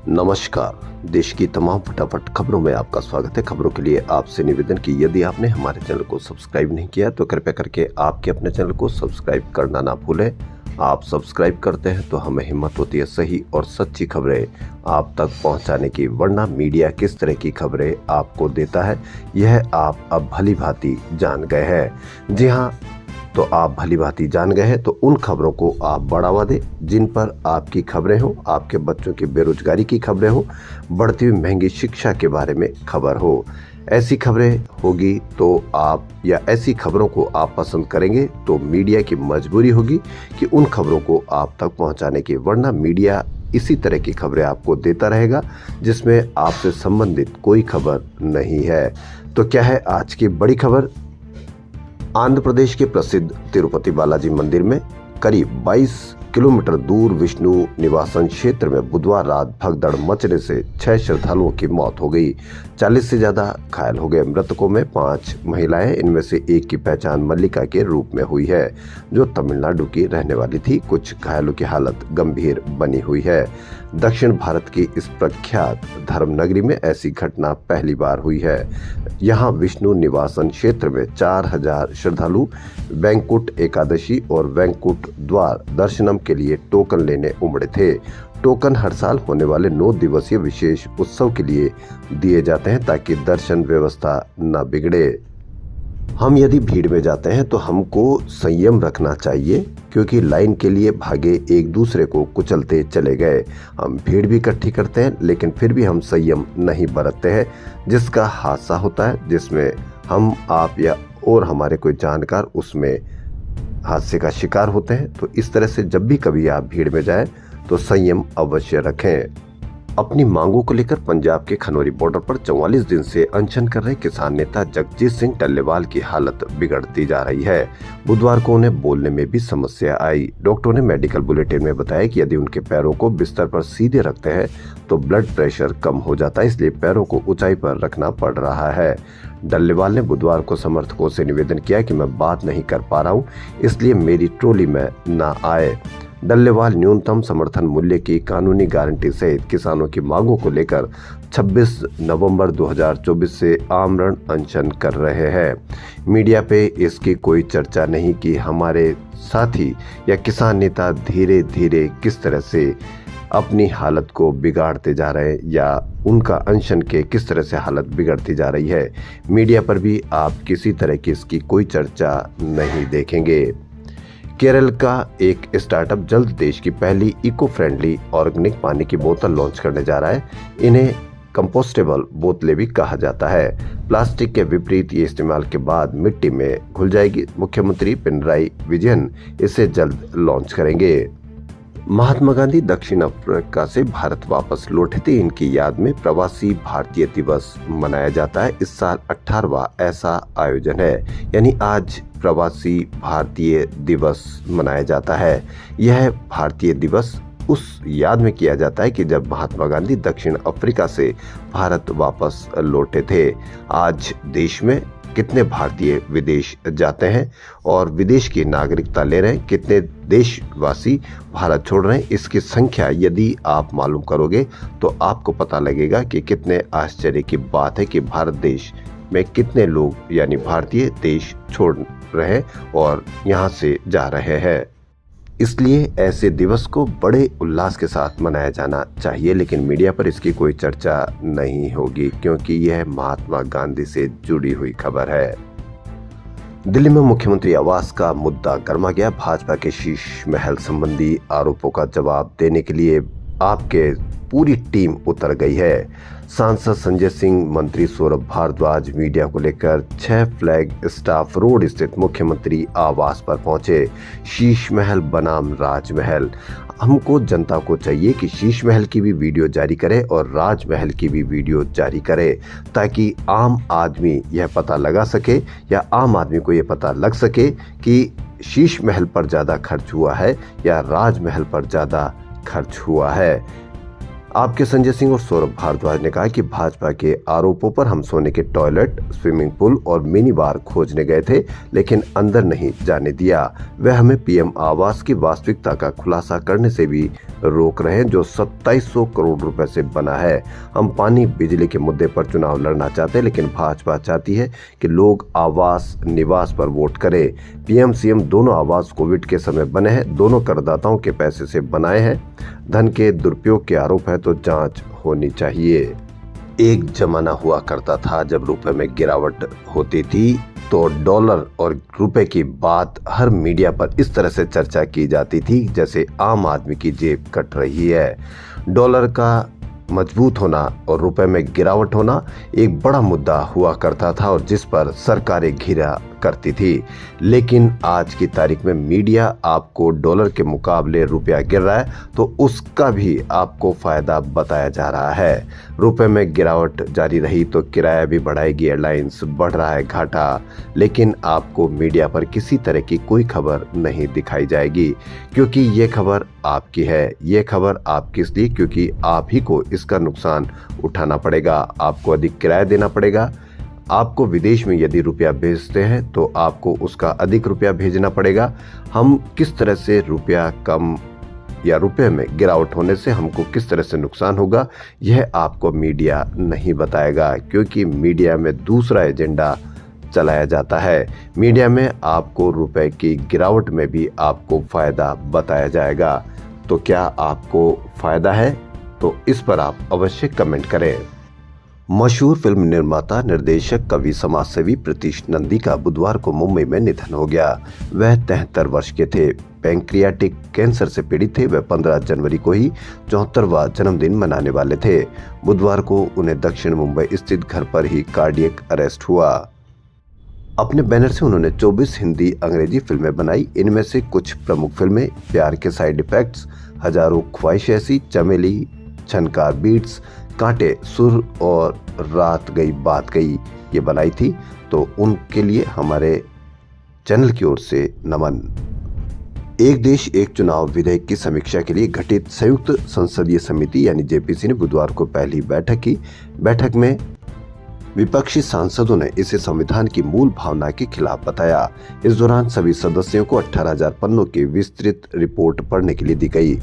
नमस्कार। देश की तमाम फटाफट खबरों में आपका स्वागत है। खबरों के लिए आपसे निवेदन कि यदि आपने हमारे चैनल को सब्सक्राइब नहीं किया तो कृपया करके आपके अपने चैनल को सब्सक्राइब करना ना भूलें। आप सब्सक्राइब करते हैं तो हमें हिम्मत होती है सही और सच्ची खबरें आप तक पहुंचाने की, वरना मीडिया किस तरह की खबरें आपको देता है यह आप अब भली भांति जान गए हैं। जी हाँ, तो आप भली भांति जान गए हैं तो उन खबरों को आप बढ़ावा दें जिन पर आपकी खबरें हो, आपके बच्चों की बेरोजगारी की खबरें हो, बढ़ती हुई महंगी शिक्षा के बारे में खबर हो। ऐसी खबरें होगी तो आप, या ऐसी खबरों को आप पसंद करेंगे तो मीडिया की मजबूरी होगी कि उन खबरों को आप तक पहुंचाने की, वरना मीडिया इसी तरह की खबरें आपको देता रहेगा जिसमें आपसे संबंधित कोई खबर नहीं है। तो क्या है आज की बड़ी खबर? आंध्र प्रदेश के प्रसिद्ध तिरुपति बालाजी मंदिर में करीब 22 किलोमीटर दूर विष्णु निवासन क्षेत्र में बुधवार रात भगदड़ मचने से 6 श्रद्धालुओं की मौत हो गई। 40 से ज्यादा घायल हो गए। मृतकों में 5 महिलाएं, इनमें से एक की पहचान मल्लिका के रूप में हुई है जो तमिलनाडु की रहने वाली थी। कुछ घायलों की हालत गंभीर बनी हुई है। दक्षिण भारत की इस प्रख्यात धर्म नगरी में ऐसी घटना पहली बार हुई है। यहाँ विष्णु निवासन क्षेत्र में 4000 श्रद्धालु वैंकुट एकादशी और वैंकुट द्वार दर्शनम के लिए टोकन लेने उमड़े थे। टोकन हर साल होने वाले 9 दिवसीय विशेष उत्सव के लिए दिए जाते हैं ताकि दर्शन व्यवस्था न बिगड़े। हम यदि भीड़ में जाते हैं तो हमको संयम रखना चाहिए, क्योंकि लाइन के लिए भागे एक दूसरे को कुचलते चले गए। हम भीड़ भी इकट्ठी करते हैं लेकिन फिर भी हम संयम नहीं बरतते हैं, जिसका हादसा होता है, जिसमें हम, आप या और हमारे कोई जानकार उसमें हादसे का शिकार होते हैं। तो इस तरह से जब भी कभी आप भीड़ में जाएं तो संयम अवश्य रखें। अपनी मांगों को लेकर पंजाब के खनौरी बॉर्डर पर 44 दिन से अनशन कर रहे किसान नेता जगजीत सिंह टल्लेवाल की हालत बिगड़ती जा रही है। बुधवार को उन्हें बोलने में भी समस्या आई। डॉक्टरों ने मेडिकल बुलेटिन में बताया कि यदि उनके पैरों को बिस्तर पर सीधे रखते हैं तो ब्लड प्रेशर कम हो जाता है, इसलिए पैरों को ऊंचाई पर रखना पड़ रहा है। डल्लेवाल ने बुधवार को समर्थकों से निवेदन किया कि मैं बात नहीं कर पा रहा हूँ, इसलिए मेरी ट्रॉली में न आए। डल्लेवाल न्यूनतम समर्थन मूल्य की कानूनी गारंटी सहित किसानों की मांगों को लेकर 26 नवंबर 2024 से आमरण अनशन कर रहे हैं। मीडिया पे इसकी कोई चर्चा नहीं कि हमारे साथी या किसान नेता धीरे धीरे किस तरह से अपनी हालत को बिगाड़ते जा रहे हैं, या उनका अनशन के किस तरह से हालत बिगड़ती जा रही है। मीडिया पर भी आप किसी तरह की इसकी कोई चर्चा नहीं देखेंगे। केरल का एक स्टार्टअप जल्द देश की पहली इको फ्रेंडली ऑर्गेनिक पानी की बोतल लॉन्च करने जा रहा है। इन्हें कंपोस्टेबल बोतलें भी कहा जाता है। प्लास्टिक के विपरीत ये इस्तेमाल के बाद मिट्टी में घुल जाएगी। मुख्यमंत्री पिनराई विजयन इसे जल्द लॉन्च करेंगे। महात्मा गांधी दक्षिण अफ्रीका से भारत वापस लौटे थे। इनकी याद में प्रवासी भारतीय दिवस मनाया जाता है। इस साल 18वां ऐसा आयोजन है, यानी आज प्रवासी भारतीय दिवस मनाया जाता है। यह भारतीय दिवस उस याद में किया जाता है कि जब महात्मा गांधी दक्षिण अफ्रीका से भारत वापस लौटे थे। आज देश में कितने भारतीय विदेश जाते हैं और विदेश की नागरिकता ले रहे हैं, कितने देशवासी भारत छोड़ रहे हैं, इसकी संख्या यदि आप मालूम करोगे तो आपको पता लगेगा कि कितने आश्चर्य की बात है कि भारत देश में कितने लोग, यानी भारतीय, देश छोड़ रहे हैं और यहाँ से जा रहे हैं। इसलिए ऐसे दिवस को बड़े उल्लास के साथ मनाया जाना चाहिए, लेकिन मीडिया पर इसकी कोई चर्चा नहीं होगी क्योंकि यह महात्मा गांधी से जुड़ी हुई खबर है। दिल्ली में मुख्यमंत्री आवास का मुद्दा गर्मा गया। भाजपा के शीश महल संबंधी आरोपों का जवाब देने के लिए आपके पूरी टीम उतर गई है। सांसद संजय सिंह, मंत्री सौरभ भारद्वाज मीडिया को लेकर 6 फ्लैग स्टाफ रोड स्थित मुख्यमंत्री आवास पर पहुंचे। शीश महल बनाम राजमहल। हमको जनता को चाहिए कि शीश महल की भी वीडियो जारी करे और राजमहल की भी वीडियो जारी करे, ताकि आम आदमी यह पता लगा सके, या आम आदमी को यह पता लग सके कि शीश महल पर ज़्यादा खर्च हुआ है या राजमहल पर ज़्यादा खर्च हुआ है। आपके संजय सिंह और सौरभ भारद्वाज ने कहा कि भाजपा के आरोपों पर हम सोने के टॉयलेट, स्विमिंग पूल और मिनी बार खोजने गए थे, लेकिन अंदर नहीं जाने दिया। वह हमें पीएम आवास की वास्तविकता का खुलासा करने से भी रोक रहे हैं, जो 2700 करोड़ रुपए से बना है। हम पानी बिजली के मुद्दे पर चुनाव लड़ना चाहते हैं, लेकिन भाजपा चाहती है कि लोग आवास निवास पर वोट करें। पीएम सीएम दोनों आवास कोविड के समय बने हैं, दोनों करदाताओं के पैसे से बनाए हैं। धन के दुरुपयोग के आरोप है तो जांच होनी चाहिए। एक जमाना हुआ करता था जब रुपए में गिरावट होती थी तो डॉलर और रुपए की बात हर मीडिया पर इस तरह से चर्चा की जाती थी जैसे आम आदमी की जेब कट रही है। डॉलर का मजबूत होना और रुपए में गिरावट होना एक बड़ा मुद्दा हुआ करता था और जिस पर सरकारें घिरा करती थी। लेकिन आज की तारीख में मीडिया आपको डॉलर के मुकाबले रुपया गिर रहा है तो उसका भी आपको फायदा बताया जा रहा है। रुपए में गिरावट जारी रही तो किराया भी बढ़ाएगी एयरलाइंस, बढ़ रहा है घाटा, लेकिन आपको मीडिया पर किसी तरह की कोई खबर नहीं दिखाई जाएगी क्योंकि ये खबर आपकी है। ये खबर आपकी इसलिए क्योंकि आप ही को इसका नुकसान उठाना पड़ेगा, आपको अधिक किराया देना पड़ेगा। आपको विदेश में यदि रुपया भेजते हैं तो आपको उसका अधिक रुपया भेजना पड़ेगा। हम किस तरह से रुपया कम या रुपए में गिरावट होने से हमको किस तरह से नुकसान होगा, यह आपको मीडिया नहीं बताएगा क्योंकि मीडिया में दूसरा एजेंडा चलाया जाता है। मीडिया में आपको रुपए की गिरावट में भी आपको फायदा बताया जाएगा। तो क्या आपको फायदा है? तो इस पर आप अवश्य कमेंट करें। मशहूर फिल्म निर्माता, निर्देशक, कवि, समाजसेवी प्रीतीश नंदी का बुधवार को मुंबई में निधन हो गया। वह 73 वर्ष के थे। पैंक्रियाटिक कैंसर से पीड़ित थे। वह 15 जनवरी को ही 74वां जन्मदिन मनाने वाले थे। बुधवार को उन्हें दक्षिण मुंबई स्थित घर पर ही कार्डियक अरेस्ट हुआ। अपने बैनर से उन्होंने 24 हिंदी अंग्रेजी फिल्में बनाई। इनमें से कुछ प्रमुख फिल्में प्यार के साइड इफेक्ट्स, हजारों ख्वाहिश ऐसी, चमेली, छनकार बीट्स, कांटे, सुर और रात गई बात गई ये बनाई थी। तो उनके लिए हमारे चैनल की ओर से नमन। एक देश एक चुनाव विधेयक की समीक्षा के लिए गठित संयुक्त संसदीय समिति यानी जेपीसी ने बुधवार को पहली बैठक की। बैठक में विपक्षी सांसदों ने इसे संविधान की मूल भावना के खिलाफ बताया। इस दौरान सभी सदस्यों को 18,000 पन्नों की विस्तृत रिपोर्ट पढ़ने के लिए दी गई।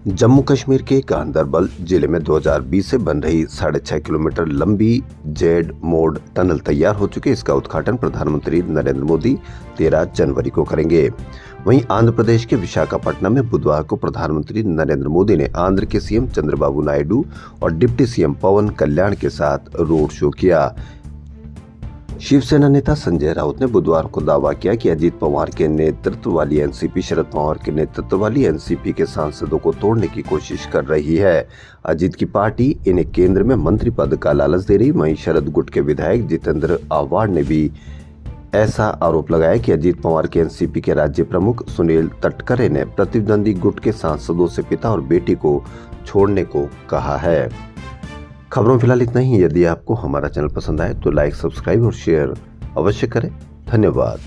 जम्मू कश्मीर के गांदरबल जिले में 2020 से बन रही 6.5 किलोमीटर लंबी जेड मोड टनल तैयार हो चुके। इसका उद्घाटन प्रधानमंत्री नरेंद्र मोदी 13 जनवरी को करेंगे। वहीं आंध्र प्रदेश के विशाखापट्टनम में बुधवार को प्रधानमंत्री नरेंद्र मोदी ने आंध्र के सीएम चंद्रबाबू नायडू और डिप्टी सीएम पवन कल्याण के साथ रोड शो किया। शिवसेना नेता संजय राउत ने बुधवार को दावा किया कि अजीत पवार के नेतृत्व वाली एनसीपी शरद पवार के नेतृत्व वाली एनसीपी के सांसदों को तोड़ने की कोशिश कर रही है। अजीत की पार्टी इन्हें केंद्र में मंत्री पद का लालच दे रही। वहीं शरद गुट के विधायक जितेंद्र आव्हाड ने भी ऐसा आरोप लगाया कि अजीत पवार के एनसीपी के राज्य प्रमुख सुनील तटकरे ने प्रतिद्वंदी गुट के सांसदों से पिता और बेटी को छोड़ने को कहा है। खबरों फिलहाल इतना ही। यदि आपको हमारा चैनल पसंद आए तो लाइक, सब्सक्राइब और शेयर अवश्य करें। धन्यवाद।